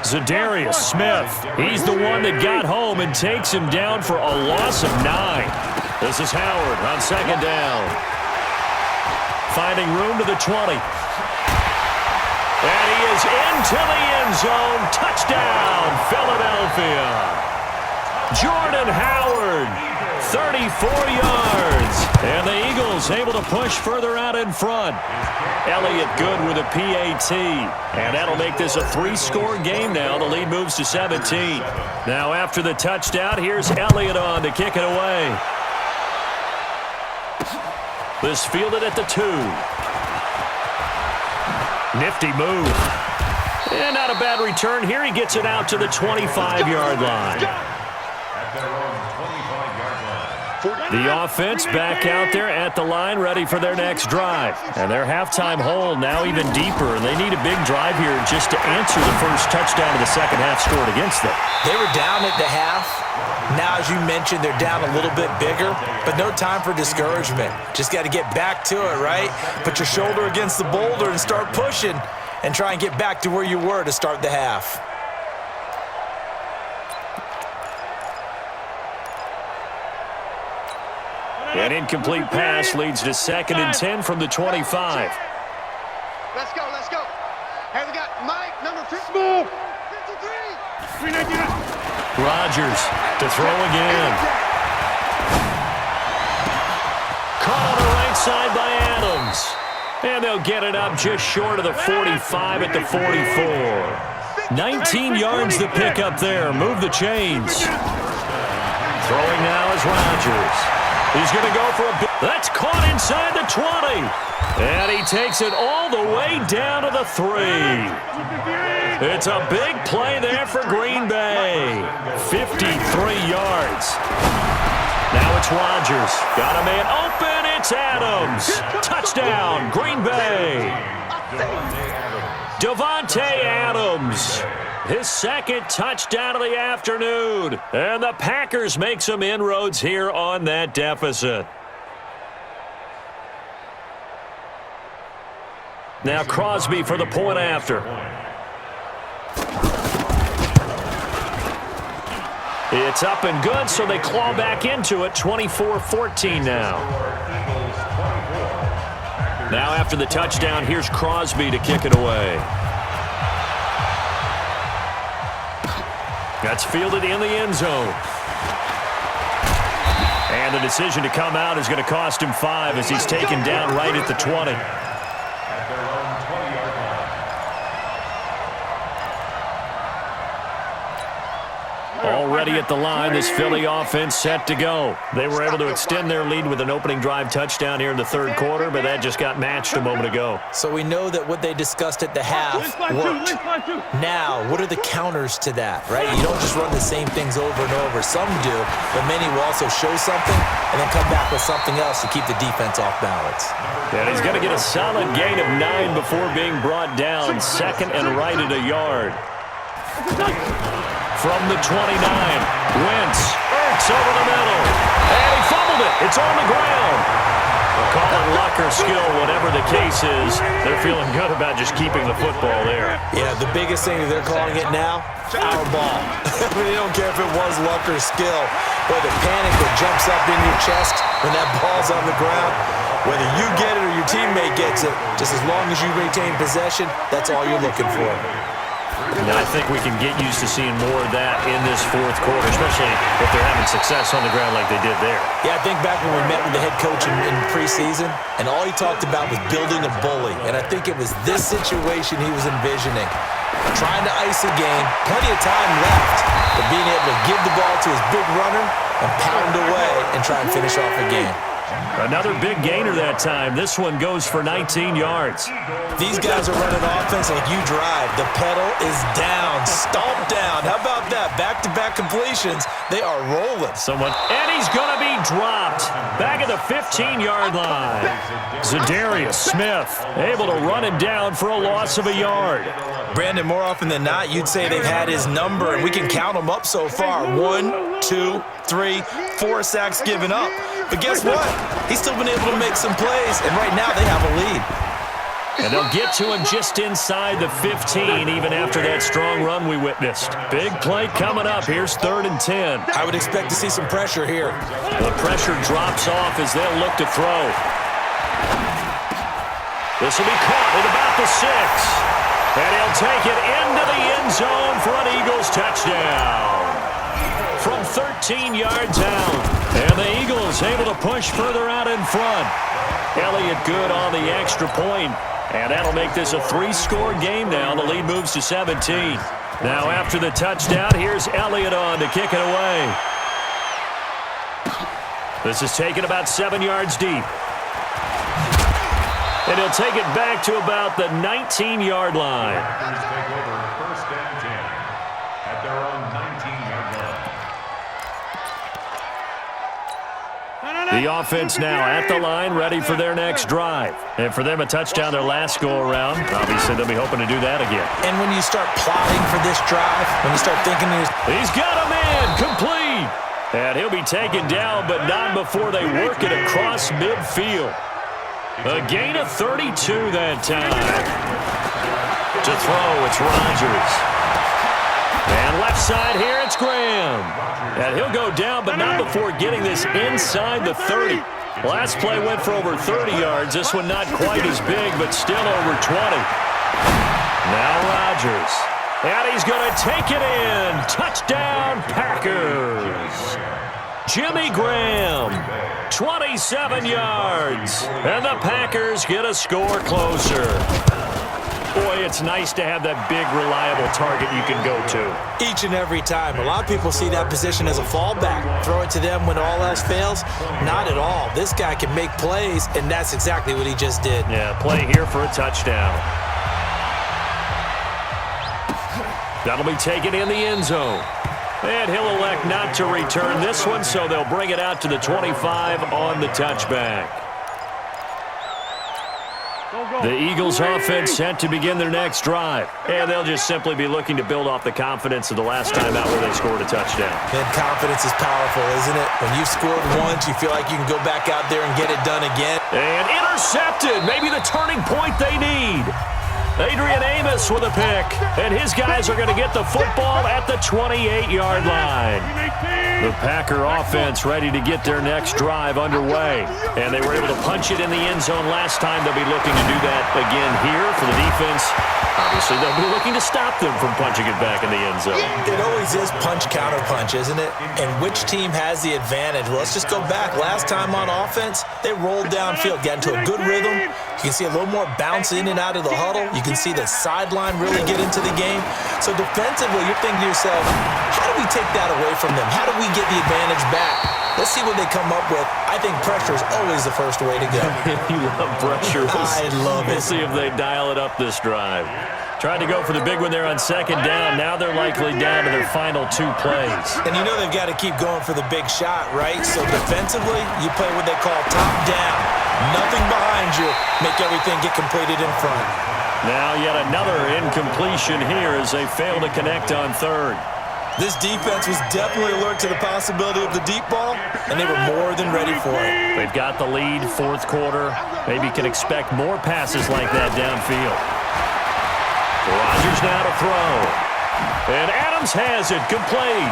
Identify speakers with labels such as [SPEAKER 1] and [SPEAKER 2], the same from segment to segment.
[SPEAKER 1] Zadarius Smith, he's the one that got home and takes him down for a loss of 9. This is Howard on second down. Finding room to the 20. And he is into the end zone. Touchdown, Philadelphia. Jordan Howard, 34 yards. And the Eagles able to push further out in front. Elliott good with a PAT. And that'll make this a 3-score game now. The lead moves to 17. Now after the touchdown, here's Elliott on to kick it away. This fielded at the 2. Nifty move. And not a bad return here. He gets it out to the 25-yard line. The offense back out there at the line, ready for their next drive. And their halftime hole now even deeper, and they need a big drive here just to answer the first touchdown of the second half scored against them.
[SPEAKER 2] They were down at the half. Now, as you mentioned, they're down a little bit bigger, but no time for discouragement. Just got to get back to it, right? Put your shoulder against the boulder and start pushing and try and get back to where you were to start the half.
[SPEAKER 1] An incomplete pass leads to 2nd and 10 from the 25.
[SPEAKER 3] Let's go, let's go. Hey, we got Mike, number 53.
[SPEAKER 1] Rodgers to throw again. Caught on the right side by Adams. And they'll get it up just short of the 45 at the 44. 19 yards to pick up there. Move the chains. Throwing now is Rodgers. He's going to go for a big... That's caught inside the 20. And he takes it all the way down to the 3. It's a big play there for Green Bay. 53 yards. Now it's Rodgers. Got a man open. It's Adams. Touchdown, Green Bay. Davante Adams. His second touchdown of the afternoon. And the Packers make some inroads here on that deficit. Now Crosby for the point after. It's up and good, so they claw back into it. 24-14 now. Now after the touchdown, here's Crosby to kick it away. That's fielded in the end zone. And the decision to come out is going to cost him 5 as he's taken down right at the 20. Already at the line, this Philly offense set to go. They were able to extend their lead with an opening drive touchdown here in the third quarter, but that just got matched a moment ago.
[SPEAKER 2] So we know that what they discussed at the half worked. Now, what are the counters to that, right? You don't just run the same things over and over. Some do, but many will also show something and then come back with something else to keep the defense off balance.
[SPEAKER 1] And he's going to get a solid gain of 9 before being brought down. 2nd and right at a yard. From the 29, Wentz, Ertz over the middle, and he fumbled it. It's on the ground. Call it luck or skill, whatever the case is. They're feeling good about just keeping the football there.
[SPEAKER 2] Yeah, the biggest thing that they're calling it now, our ball. They don't care if it was luck or skill. Boy, the panic that jumps up in your chest when that ball's on the ground, whether you get it or your teammate gets it, just as long as you retain possession, that's all you're looking for.
[SPEAKER 1] And I think we can get used to seeing more of that in this fourth quarter, especially if they're having success on the ground like they did there.
[SPEAKER 2] Yeah, I think back when we met with the head coach in preseason, and all he talked about was building a bully. And I think it was this situation he was envisioning. Trying to ice a game, plenty of time left, but being able to give the ball to his big runner and pound away and try and finish off a game.
[SPEAKER 1] Another big gainer that time. This one goes for 19 yards.
[SPEAKER 2] These guys are running offense like you drive. The pedal is down, stomp down. How about that? Back-to-back completions. They are rolling.
[SPEAKER 1] And he's going to be dropped. Back at the 15-yard line. Zadarius Smith able to run him down for a loss of a yard.
[SPEAKER 2] Brandon, more often than not, you'd say they've had his number, and we can count them up so far. 1, 2, 3, 4 sacks given up. But guess what? He's still been able to make some plays, and right now they have a lead.
[SPEAKER 1] And they'll get to him just inside the 15, even after that strong run we witnessed. Big play coming up. Here's 3rd and 10.
[SPEAKER 2] I would expect to see some pressure here.
[SPEAKER 1] The pressure drops off as they'll look to throw. This will be caught at about the 6. And he'll take it into the end zone for an Eagles touchdown. From 13 yards out. And the Eagles able to push further out in front. Elliott good on the extra point. And that'll make this a 3-score game now. The lead moves to 17. Now after the touchdown, here's Elliott on to kick it away. This is taken about 7 yards deep. And he'll take it back to about the 19-yard line.
[SPEAKER 4] Take over 1st and 10 at their own 19-yard line.
[SPEAKER 1] The offense now at the line, ready for their next drive. And for them, a touchdown their last go-around. Obviously, they'll be hoping to do that again.
[SPEAKER 2] And when you start plotting for this drive, when you start thinking
[SPEAKER 1] he's got a man, complete. And he'll be taken down, but not before they work it across midfield. A gain of 32 that time. To throw, it's Rodgers. And left side here, it's Graham. And he'll go down, but not before getting this inside the 30. Last play went for over 30 yards. This one not quite as big, but still over 20. Now Rodgers. And he's going to take it in. Touchdown, Packers. Jimmy Graham, 27 yards. And the Packers get a score closer. Boy, it's nice to have that big, reliable target you can go to.
[SPEAKER 2] each and every time. A lot of people see that position as a fallback. Throw it to them when all else fails. Not at all. This guy can make plays, and that's exactly what he just did.
[SPEAKER 1] Yeah, play here for a touchdown. That'll be taken in the end zone. And he'll elect not to return this one, so they'll bring it out to the 25 on the touchback. The Eagles offense set to begin their next drive. And they'll just simply be looking to build off the confidence of the last time out where they scored a touchdown.
[SPEAKER 2] And confidence is powerful, isn't it? When you've scored once, you feel like you can go back out there and get it done again.
[SPEAKER 1] And intercepted. Maybe the turning point they need. Adrian Amos with a pick. And his guys are going to get the football at the 28-yard line. The Packer offense ready to get their next drive underway. And they were able to punch it in the end zone last time. They'll be looking to do that again here for the defense. Obviously, they'll be looking to stop them from punching it back in the end zone.
[SPEAKER 2] It always is punch-counter-punch, isn't it? And which team has the advantage? Well, let's just go back. Last time on offense, they rolled downfield, got into a good rhythm. You can see a little more bounce in and out of the huddle. You can see the sideline really get into the game. So defensively, you're thinking to yourself, how do we take that away from them? How do we get the advantage back? Let's see what they come up with. I think pressure is always the first way to go.
[SPEAKER 1] You love pressure.
[SPEAKER 2] I love it.
[SPEAKER 1] We'll see if they dial it up this drive. Tried to go for the big one there on second down. Now they're likely down to their final two plays.
[SPEAKER 2] And you know they've got to keep going for the big shot, right? So defensively, you play what they call top down. Nothing behind you. Make everything get completed in front.
[SPEAKER 1] Now yet another incompletion here as they fail to connect on third.
[SPEAKER 2] This defense was definitely alert to the possibility of the deep ball, and they were more than ready for it.
[SPEAKER 1] They've got the lead, fourth quarter. Maybe can expect more passes like that downfield. Rodgers now to throw. And Adams has it, complete.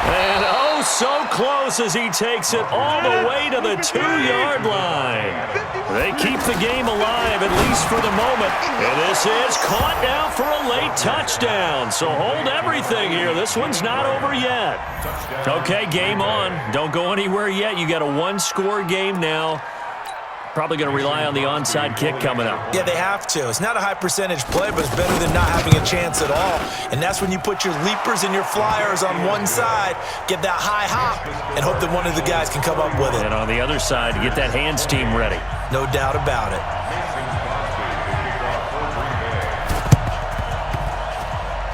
[SPEAKER 1] And oh, so close as he takes it all the way to the 2-yard line. They keep the game alive, at least for the moment. And this is caught now for a late touchdown. So hold everything here. This one's not over yet. Okay, game on. Don't go anywhere yet. You got a one-score game now. Probably going to rely on the onside kick coming up.
[SPEAKER 2] Yeah, they have to. It's not a high percentage play, but it's better than not having a chance at all. And that's when you put your leapers and your flyers on one side, get that high hop, and hope that one of the guys can come up with it.
[SPEAKER 1] And on the other side, get that hands team ready.
[SPEAKER 2] No doubt about it.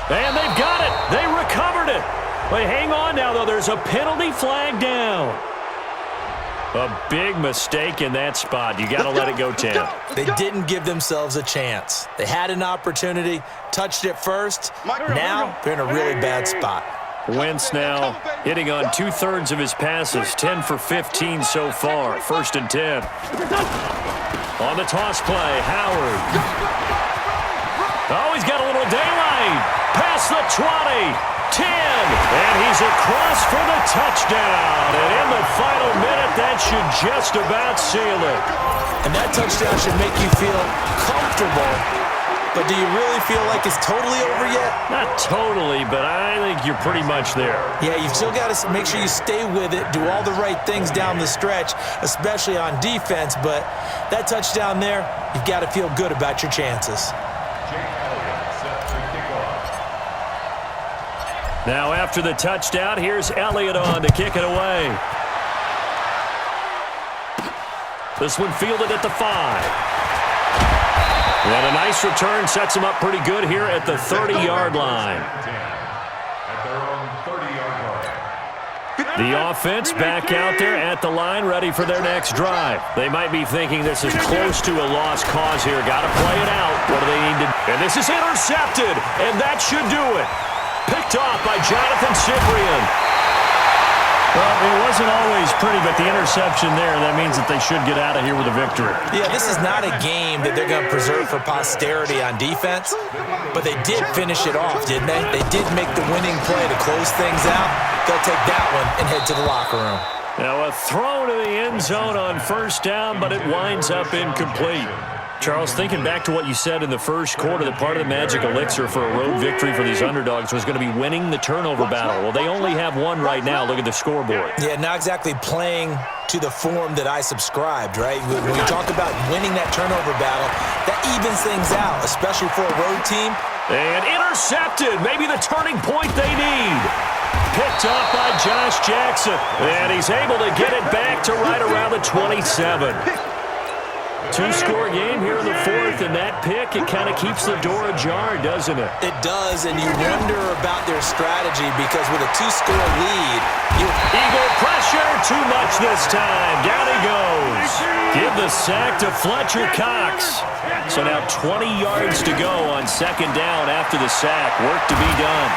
[SPEAKER 1] And they've got it. They recovered it. Wait, hang on now, though. There's a penalty flag down. A big mistake in that spot. You got to let it go 10.
[SPEAKER 2] They didn't give themselves a chance. They had an opportunity, touched it first. Now they're in a really bad spot.
[SPEAKER 1] Wentz now hitting on 2/3 of his passes, 10 for 15 so far. 1st and 10. On the toss play, Howard. Oh, he's got a little daylight. Past the 20, 10, and he's across for the touchdown. And in the final minute, that should just about seal it.
[SPEAKER 2] And that touchdown should make you feel comfortable. But do you really feel like it's totally over yet?
[SPEAKER 1] Not totally, but I think you're pretty much there.
[SPEAKER 2] Yeah, you've still got to make sure you stay with it, do all the right things down the stretch, especially on defense. But that touchdown there, you've got to feel good about your chances.
[SPEAKER 1] Now after the touchdown, here's Elliott on to kick it away. This one fielded at the 5. And a nice return sets him up pretty good here at the 30-yard line. The offense back out there at the line, ready for their next drive. They might be thinking this is close to a lost cause here. Got to play it out. What do they need to do? And this is intercepted, and that should do it. Picked off by Jonathan Cyprien. Well, it wasn't always pretty, but the interception there, that means that they should get out of here with a victory.
[SPEAKER 2] Yeah, this is not a game that they're going to preserve for posterity on defense, but they did finish it off, didn't they? They did make the winning play to close things out. They'll take that one and head to the locker room.
[SPEAKER 1] Now a throw to the end zone on 1st down, but it winds up incomplete. Charles, thinking back to what you said in the first quarter, that part of the magic elixir for a road victory for these underdogs was going to be winning the turnover battle. Well, they only have one right now. Look at the scoreboard.
[SPEAKER 2] Yeah, not exactly playing to the form that I subscribed, right? When you talk about winning that turnover battle, that evens things out, especially for a road team.
[SPEAKER 1] And intercepted. Maybe the turning point they need. Picked up by Josh Jackson. And he's able to get it back to right around the 27. Two-score game here in the 4th, and that pick, it kind of keeps the door ajar, doesn't it?
[SPEAKER 2] It does, and you wonder about their strategy because with a 2-score lead,
[SPEAKER 1] Eagle pressure, too much this time. Down he goes. Give the sack to Fletcher Cox. So now 20 yards to go on 2nd down after the sack. Work to be done.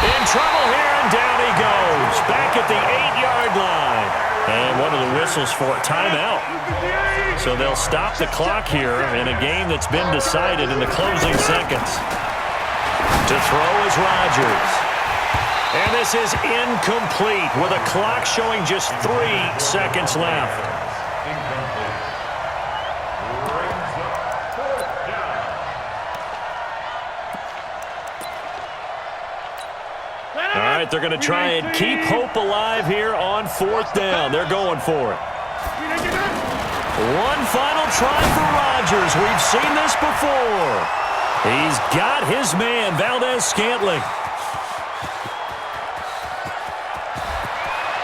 [SPEAKER 1] In trouble here, and down he goes. Back at the 8-yard line. And one of the whistles for a timeout. So they'll stop the clock here in a game that's been decided in the closing seconds. To throw is Rodgers. And this is incomplete with a clock showing just 3 seconds left. All right, they're going to try and keep hope alive here on 4th down. They're going for it. One final try for Rodgers. We've seen this before. He's got his man, Valdez-Scantling.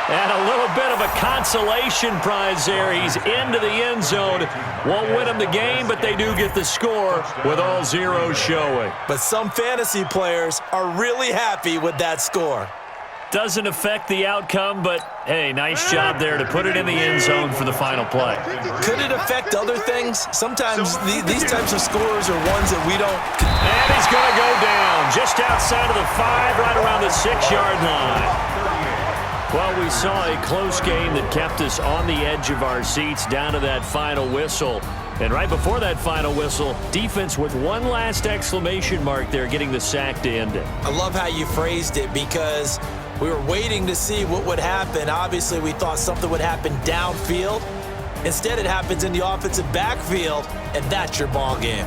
[SPEAKER 1] And a little bit of a consolation prize there. He's into the end zone. Won't win him the game, but they do get the score with all zeros showing.
[SPEAKER 2] But some fantasy players are really happy with that score.
[SPEAKER 1] Doesn't affect the outcome, but, hey, nice job there to put it in the end zone for the final play.
[SPEAKER 2] Could it affect other things? Sometimes these types of scores are ones that we don't.
[SPEAKER 1] And he's going to go down just outside of the 5, right around the 6-yard line. Well, we saw a close game that kept us on the edge of our seats down to that final whistle. And right before that final whistle, defense with one last exclamation mark there, getting the sack to end it.
[SPEAKER 2] I love how you phrased it because we were waiting to see what would happen. Obviously, we thought something would happen downfield. Instead, it happens in the offensive backfield, and that's your ball game.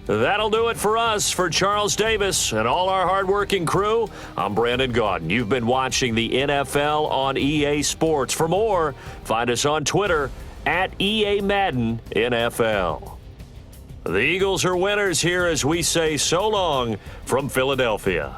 [SPEAKER 1] That'll do it for us. For Charles Davis and all our hardworking crew, I'm Brandon Gaudin. You've been watching the NFL on EA Sports. For more, find us on Twitter at EA Madden NFL. The Eagles are winners here as we say so long from Philadelphia.